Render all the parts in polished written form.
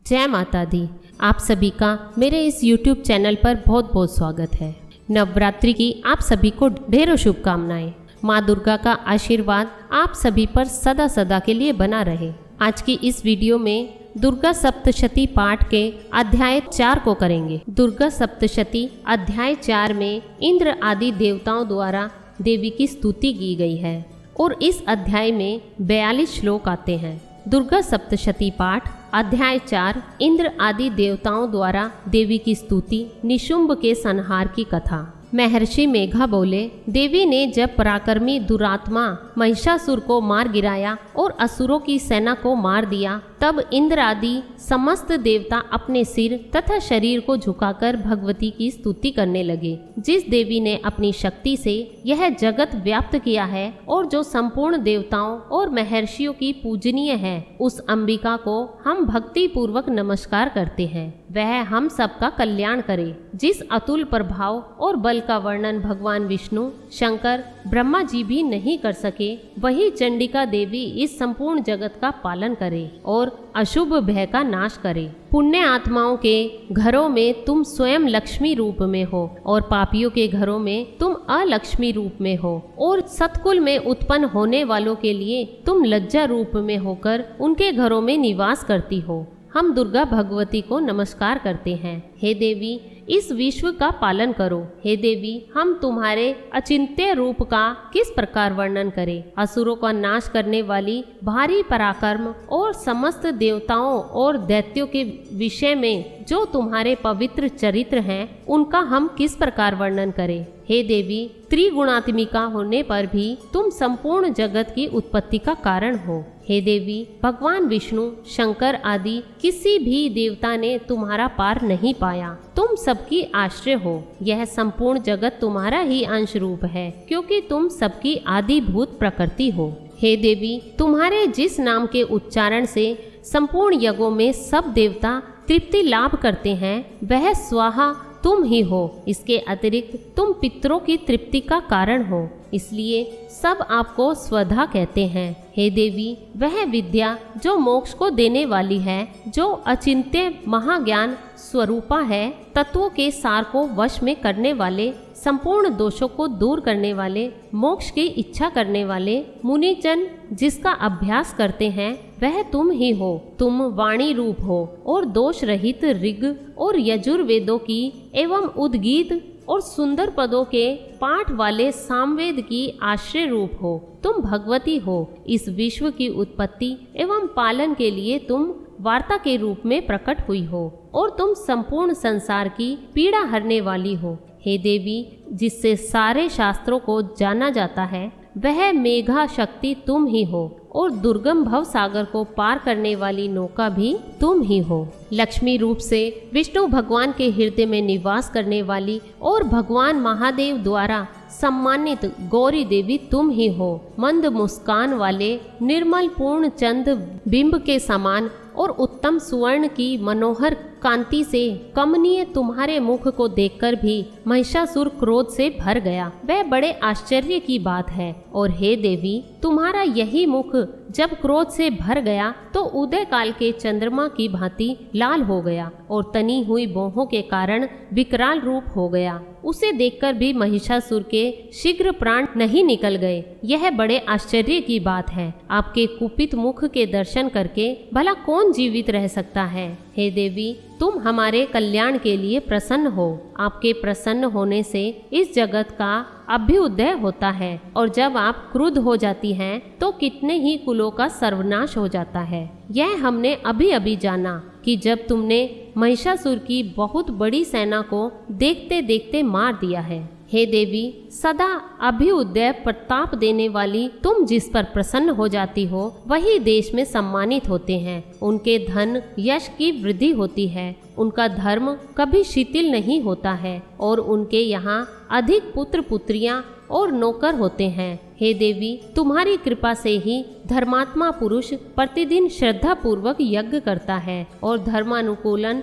जय माता दी। आप सभी का मेरे इस YouTube चैनल पर बहुत बहुत स्वागत है। नवरात्रि की आप सभी को ढेरों शुभकामनाएं। माँ दुर्गा का आशीर्वाद आप सभी पर सदा सदा के लिए बना रहे। आज की इस वीडियो में दुर्गा सप्तशती पाठ के अध्याय 4 को करेंगे। दुर्गा सप्तशती अध्याय 4 में इंद्र आदि देवताओं द्वारा देवी की स्तुति की गई है और इस अध्याय में 42 श्लोक आते हैं। दुर्गा सप्तशती पाठ अध्याय 4 इंद्र आदि देवताओं द्वारा देवी की स्तुति, निशुंभ के संहार की कथा। महर्षि मेघा बोले, देवी ने जब पराक्रमी दुरात्मा महिषासुर को मार गिराया और असुरों की सेना को मार दिया, तब इंद्र आदि समस्त देवता अपने सिर तथा शरीर को झुकाकर भगवती की स्तुति करने लगे। जिस देवी ने अपनी शक्ति से यह जगत व्याप्त किया है और जो संपूर्ण देवताओं और महर्षियों की पूजनीय है, उस अंबिका को हम भक्ति पूर्वक नमस्कार करते हैं। वह हम सबका कल्याण करे। जिस अतुल प्रभाव और बल का वर्णन भगवान विष्णु, शंकर, ब्रह्मा जी भी नहीं कर सके, वही चंडिका देवी इस संपूर्ण जगत का पालन करे और अशुभ भय का नाश करे। पुण्य आत्माओं के घरों में तुम स्वयं लक्ष्मी रूप में हो और पापियों के घरों में तुम अलक्ष्मी रूप में हो और सतकुल में उत्पन्न होने वालों के लिए तुम लज्जा रूप में होकर उनके घरों में निवास करती हो। हम दुर्गा भगवती को नमस्कार करते हैं। हे देवी, इस विश्व का पालन करो। हे देवी, हम तुम्हारे अचिंत्य रूप का किस प्रकार वर्णन करें। असुरों का नाश करने वाली भारी पराक्रम और समस्त देवताओं और दैत्यों के विषय में जो तुम्हारे पवित्र चरित्र हैं, उनका हम किस प्रकार वर्णन करें। हे देवी, त्रिगुणात्मिका होने पर भी तुम संपूर्ण जगत की उत्पत्ति का कारण हो। हे देवी, भगवान विष्णु, शंकर आदि किसी भी देवता ने तुम्हारा पार नहीं पाया। तुम सबकी आश्रय हो। यह संपूर्ण जगत तुम्हारा ही अंश रूप है, क्योंकि तुम सबकी आदिभूत प्रकृति हो। हे देवी, तुम्हारे जिस नाम के उच्चारण से संपूर्ण यज्ञों में सब देवता तृप्ति लाभ करते हैं, वह स्वाहा तुम ही हो। इसके अतिरिक्त तुम पितरों की तृप्ति का कारण हो, इसलिए सब आपको स्वधा कहते हैं। हे देवी, वह विद्या जो मोक्ष को देने वाली है, जो अचिंत्य महाज्ञान स्वरूपा है, तत्वों के सार को वश में करने वाले, संपूर्ण दोषों को दूर करने वाले, मोक्ष की इच्छा करने वाले मुनिजन जिसका अभ्यास करते हैं, वह तुम ही हो। तुम वाणी रूप हो और दोष रहित ऋग और यजुर्वेदों की एवं उद्गीत और सुंदर पदों के पाठ वाले सामवेद की आश्रय रूप हो। तुम भगवती हो। इस विश्व की उत्पत्ति एवं पालन के लिए तुम वार्ता के रूप में प्रकट हुई हो और तुम संपूर्ण संसार की पीड़ा हरने वाली हो। हे देवी, जिससे सारे शास्त्रों को जाना जाता है, वह मेघा शक्ति तुम ही हो और दुर्गम भव सागर को पार करने वाली नौका भी तुम ही हो। लक्ष्मी रूप से विष्णु भगवान के हृदय में निवास करने वाली और भगवान महादेव द्वारा सम्मानित गौरी देवी तुम ही हो। मंद मुस्कान वाले निर्मल पूर्ण चंद बिंब के समान और उत्तम सुवर्ण की मनोहर कांति से कमनीय तुम्हारे मुख को देखकर भी महिषासुर क्रोध से भर गया। वह बड़े आश्चर्य की बात है। और हे देवी, तुम्हारा यही मुख जब क्रोध से भर गया तो उदय काल के चंद्रमा की भांति लाल हो गया और तनी हुई भौहों के कारण विकराल रूप हो गया। उसे देखकर भी महिषासुर के शीघ्र प्राण नहीं निकल गए। यह बड़े आश्चर्य की बात है। आपके कुपित मुख के दर्शन करके भला कौन जीवित रह सकता है। हे देवी, तुम हमारे कल्याण के लिए प्रसन्न हो। आपके प्रसन्न होने से इस जगत का अभ्युदय होता है और जब आप क्रुद्ध हो जाती हैं तो कितने ही कुलों का सर्वनाश हो जाता है। यह हमने अभी अभी जाना कि जब तुमने महिषासुर की बहुत बड़ी सेना को देखते देखते मार दिया है। हे देवी, सदा अभ्युदय प्रताप देने वाली तुम जिस पर प्रसन्न हो जाती हो, वही देश में सम्मानित होते हैं। उनके धन यश की वृद्धि होती है। उनका धर्म कभी शिथिल नहीं होता है और उनके यहाँ अधिक पुत्र पुत्रियां और नौकर होते हैं। हे देवी, तुम्हारी कृपा से ही धर्मात्मा पुरुष प्रतिदिन श्रद्धा पूर्वक यज्ञ करता है और धर्मानुकूलन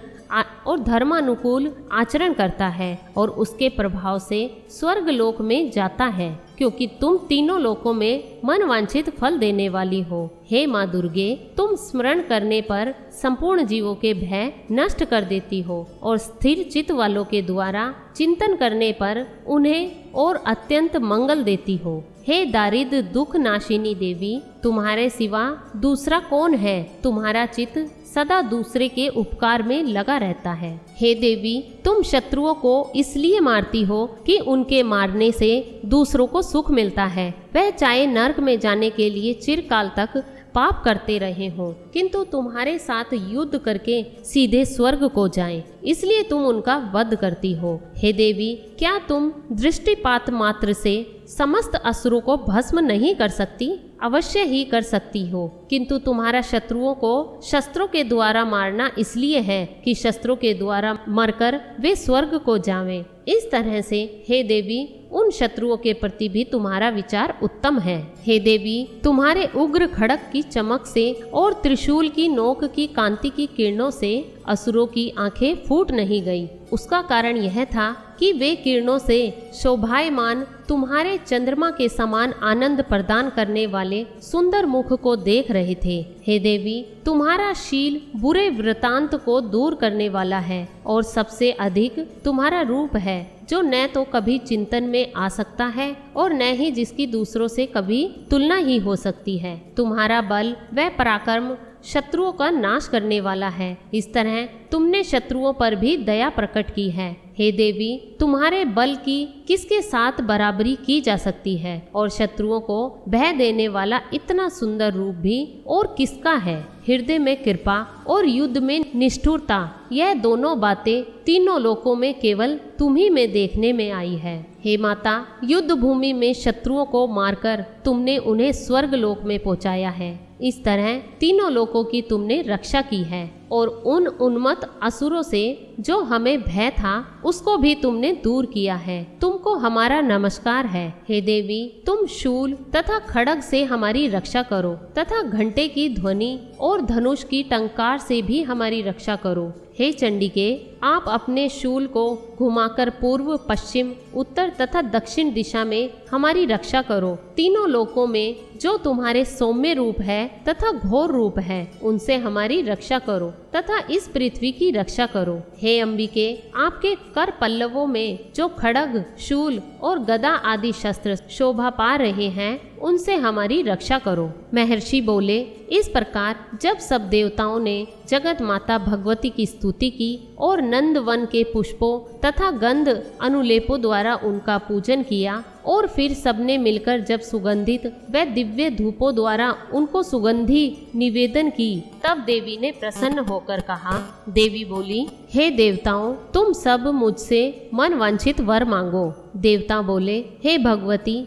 और धर्मानुकूल आचरण करता है और उसके प्रभाव से स्वर्ग लोक में जाता है, क्योंकि तुम तीनों लोकों में मनवांछित फल देने वाली हो। हे माँ दुर्गे, तुम स्मरण करने पर संपूर्ण जीवों के भय नष्ट कर देती हो और स्थिर चित्त वालों के द्वारा चिंतन करने पर उन्हें और अत्यंत मंगल देती हो। हे दारिद्र दुख नाशिनी देवी, तुम्हारे सिवा दूसरा कौन है? तुम्हारा चित्त सदा दूसरे के उपकार में लगा रहता है। हे देवी, तुम शत्रुओं को इसलिए मारती हो कि उनके मारने से दूसरों को सुख मिलता है। वह चाहे नरक में जाने के लिए चिरकाल तक पाप करते रहे हो, किंतु तुम्हारे साथ युद्ध करके सीधे स्वर्ग को जाएं, इसलिए तुम उनका वध करती हो। हे देवी, क्या तुम दृष्टिपात मात्र से समस्त असुरों को भस्म नहीं कर सकती? अवश्य ही कर सकती हो, किंतु तुम्हारा शत्रुओं को शस्त्रों के द्वारा मारना इसलिए है कि शस्त्रों के द्वारा मरकर वे स्वर्ग को जावें। इस तरह से हे देवी, उन शत्रुओं के प्रति भी तुम्हारा विचार उत्तम है। हे देवी, तुम्हारे उग्र खड़क की चमक से और त्रिशूल की नोक की कांति की किरणों से असुरों की आंखें फूट नहीं गई। उसका कारण यह था कि वे किरणों से शोभायमान तुम्हारे चंद्रमा के समान आनंद प्रदान करने वाले सुंदर मुख को देख रहे थे। हे देवी, तुम्हारा शील बुरे वृतांत को दूर करने वाला है और सबसे अधिक तुम्हारा रूप है, जो न तो कभी चिंतन में आ सकता है और न ही जिसकी दूसरों से कभी तुलना ही हो सकती है। तुम्हारा बल व पराक्रम शत्रुओं का नाश करने वाला है। इस तरह तुमने शत्रुओं पर भी दया प्रकट की है। हे देवी, तुम्हारे बल की किसके साथ बराबरी की जा सकती है और शत्रुओं को भय देने वाला इतना सुंदर रूप भी और किसका है? हृदय में कृपा और युद्ध में निष्ठुरता, यह दोनों बातें तीनों लोकों में केवल तुम्ही में देखने में आई है। हे माता, युद्ध भूमि में शत्रुओं को मारकर तुमने उन्हें स्वर्ग लोक में पहुंचाया है। इस तरह तीनों लोकों की तुमने रक्षा की है और उन उन्मत्त असुरों से जो हमें भय था उसको भी तुमने दूर किया है। तुमको हमारा नमस्कार है। हे देवी, तुम शूल तथा खड्ग से हमारी रक्षा करो तथा घंटे की ध्वनि और धनुष की टंकार से भी हमारी रक्षा करो। हे चंडिके, आप अपने शूल को घुमाकर पूर्व, पश्चिम, उत्तर तथा दक्षिण दिशा में हमारी रक्षा करो। तीनों लोकों में जो तुम्हारे सौम्य रूप है तथा घोर रूप है, उनसे हमारी रक्षा करो तथा इस पृथ्वी की रक्षा करो। हे अंबिके, आपके कर पल्लवों में जो खड्ग, शूल और गदा आदि शस्त्र शोभा पा रहे हैं, उनसे हमारी रक्षा करो। महर्षि बोले, इस प्रकार जब सब देवताओं ने जगत माता भगवती की स्तुति की और नंदवन के पुष्पों तथा गंध अनुलेपों द्वारा उनका पूजन किया और फिर सबने मिलकर जब सुगंधित व दिव्य धूपों द्वारा उनको सुगंधि निवेदन की, तब देवी ने प्रसन्न होकर कहा। देवी बोली, हे देवताओं, तुम सब मुझसे मन वांछित वर मांगो। देवता बोले, हे भगवती,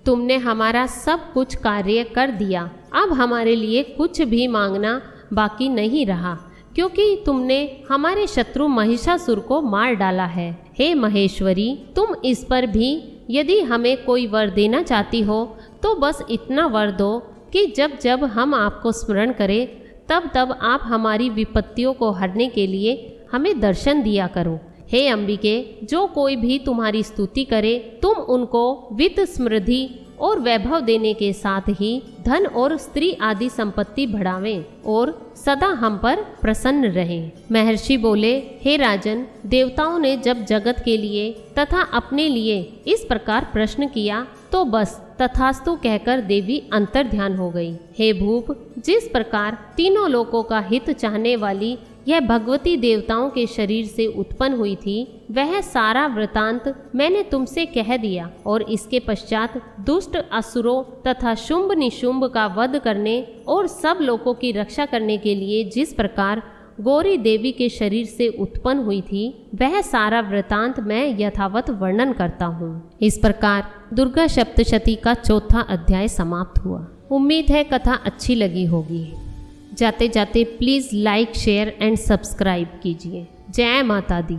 तुमने हमारा सब कुछ कार्य कर दिया, अब हमारे लिए कुछ भी मांगना बाकी नहीं रहा, क्योंकि तुमने हमारे शत्रु महिषासुर को मार डाला है। हे महेश्वरी, तुम इस पर भी यदि हमें कोई वर देना चाहती हो तो बस इतना वर दो कि जब जब हम आपको स्मरण करें तब तब आप हमारी विपत्तियों को हरने के लिए हमें दर्शन दिया करो। हे अंबिके, जो कोई भी तुम्हारी स्तुति करे तुम उनको वित्त, समृद्धि और वैभव देने के साथ ही धन और स्त्री आदि संपत्ति बढ़ावें और सदा हम पर प्रसन्न रहें। महर्षि बोले, हे राजन, देवताओं ने जब जगत के लिए तथा अपने लिए इस प्रकार प्रश्न किया तो बस तथास्तु कहकर देवी अंतर ध्यान हो गई। हे भूप, जिस प्रकार तीनों लोकों का हित चाहने वाली यह भगवती देवताओं के शरीर से उत्पन्न हुई थी, वह सारा वृतांत मैंने तुमसे कह दिया और इसके पश्चात दुष्ट असुरों तथा शुंभ निशुंभ का वध करने और सब लोगों की रक्षा करने के लिए जिस प्रकार गौरी देवी के शरीर से उत्पन्न हुई थी, वह सारा वृतांत मैं यथावत वर्णन करता हूँ। इस प्रकार दुर्गा सप्तशती का चौथा अध्याय समाप्त हुआ। उम्मीद है कथा अच्छी लगी होगी। जाते जाते please like, share and subscribe कीजिए। जय माता दी।